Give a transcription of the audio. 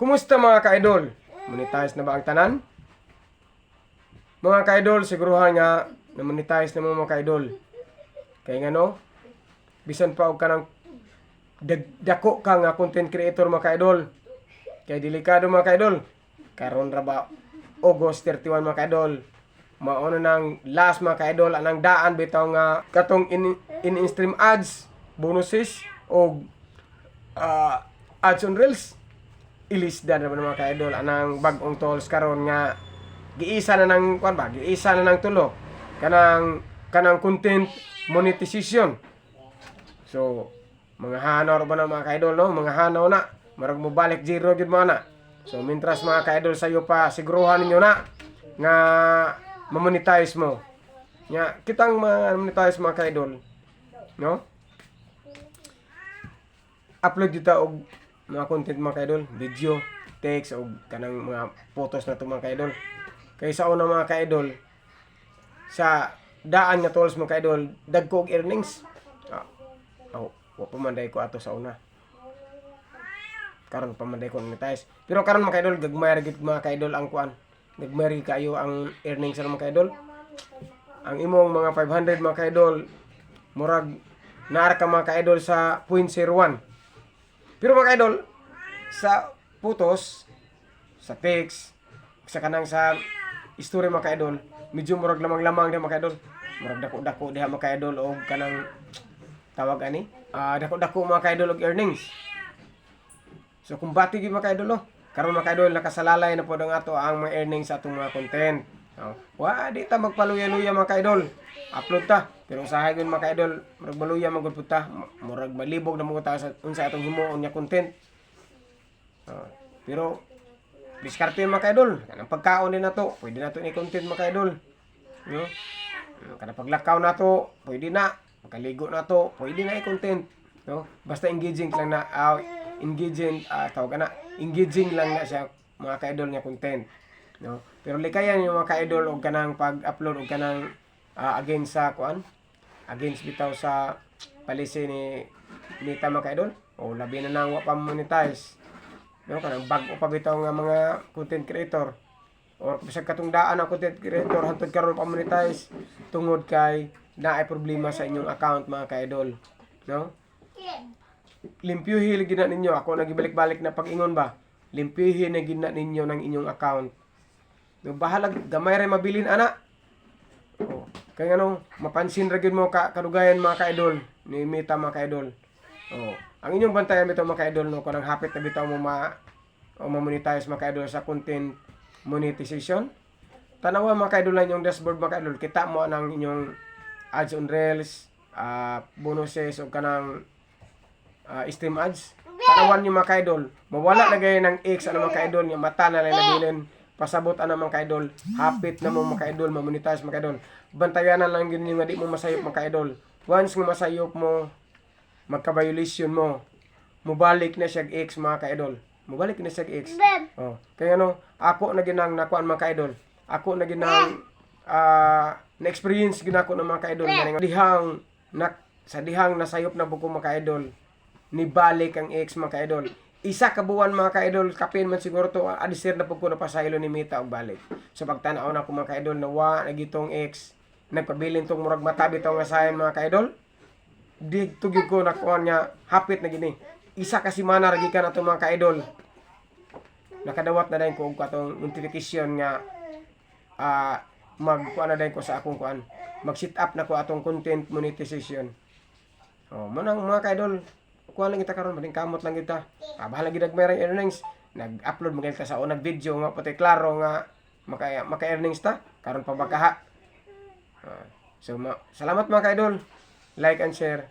Kumusta mga ka-idol? Monetize na ba ang tanan? Mga ka-idol, siguruhan nga na monetize na mga ka-idol. Kaya nga no, bisan pa og kanang dako ka nga content creator mga ka-idol. Kaya delikado mga ka-idol. Karon ra ba August 31 mga ka-idol. Mao na nang last mga ka-idol anang daan bitaw nga katong in-stream ads, bonuses o ads on reels. Ilisda na mga ka-idol anang bag-ong tools karon nga giisa na ng kuan ba giisa na ng tulo kanang content monetization. So mga hanaw ba na mga ka-idol no, mga hanaw na marag mo balik zero gid mo na. So mintras mga ka-idol sayo pa siguruhan ninyo na nga ma-monetize mo nya kitang ma-monetize mga ka-idol no, upload dito og mga content mga ka-idol, video, text o kanang mga photos na to mga ka-idol. Kay sa una mga ka-idol, sa daan nga tools mga ka-idol, dagko og earnings. Wa pamanday ko ato sa una. Karon pamanday ko monetize. Pero karon mga ka-idol, gagmay ra gid mga ka-idol ang kuan. Gagmay ra kayo ang earnings sa mga ka-idol. Ang imong mga 500 mga ka-idol, murag naar ka mga ka-idol sa 0.01. Pero mga ka-idol, sa photos, sa text, sa kanang sa story mga ka-idol, medyo murag lamang-lamang din mga ka-idol. Murag dako-dako diha mga ka-idol o kanang tawag ani, dako-dako mga ka-idol og earnings. So kung bati gyud mga ka-idol no, karon mga ka-idol nakasalalay na pod ang ato ang mga earnings sa atong mga content. Wa di ta magpaluya-luya mga ka-idol. Upload ta. Pero usahay gyud mga ka-idol, murag maluya magud pud ta, murag malibog na mga ta sa unsa atong himuon nya content. Pero diskarte mga ka-idol, kanang pagkaon din nato, pwede nato ni content mga ka-idol. No? Kanang paglakaw nato, pwede na. Pagkaligo nato, pwede na i-content. No? Basta engaging lang na tawag na, engaging lang na siya mga ka-idol nga content. No? Pero likayan yung mga ka-idol og kanang pag-upload og kanang against sa kuan, against bitaw sa policy ni Meta mga ka-idol. O labi na nang wa pa monetize. No, kanang bag-o pa bitaw nga mga content creator. Or bisag katong daan ang content creator hantod karon pa monetize tungod kay naay problema sa inyong account mga ka-idol. No? Limpyuhin gina ninyo, ako nagibalik-balik na pag-ingon ba. Limpyuhin na gina ninyo ng inyong account. No, bahalag gamay ra mabilin ana. Kaya ano, mapansin ra gyud mo kadugayan mga ka-idol ni Meta mga ka-idol. Ang inyong bantayan bitaw mga ka-idol no, kanang hapit na bitaw mo ma-monetize mga ka-idol sa content monetization. Tanawa mga ka-idol lang yung dashboard mga ka-idol, kita mo ang inyong ads on reels, bonuses o kanang stream ads. Tanawan niyo mga ka-idol, mawala na gaya ng X ano mga ka-idol, yung mata na lang nabilin. Pasabot ana mga ka-idol, hapit na mo mga ka-idol ma-monetize mga ka-idol. Bantayanan lang gyud nga di mo masayop mga ka-idol. Once nga masayop mo, magka-violation mo, mubalik na siya X mga ka-idol. Mubalik na siya X. Kaya ano, ako na ginang nakuan mga ka-idol. Ako na ginang na-experience ginako ng mga ka-idol. Sa dihang nasayop na buko mga ka-idol, nibalik ang X mga ka-idol. Isa ka buwan mga ka-idol, kapin man siguro to, adisir na pagko na pasaylo ni Meta og balik. So pagtanaw na ko mga ka-idol na wa nagitong X, nagpabilin tong murag matabi tong nga sayon mga ka-idol. Di tugyog ko na kuan nya hapit na gini. Isa ka semana ra gikan ato mga ka-idol. Nakadawat na dayon ko og katong notification nga magkuan na dayon ko sa akong kuan. Mag-set up na ko atong content monetization. Manang mga ka-idol, kuan lang kita karon, mading kamot lang kita. Bahala gid nagmayray earnings. Nag-upload mo kita sa unang video nga pati klaro nga maka-earnings ta karon pa bakaha. So salamat mga ka-idol. Like and share.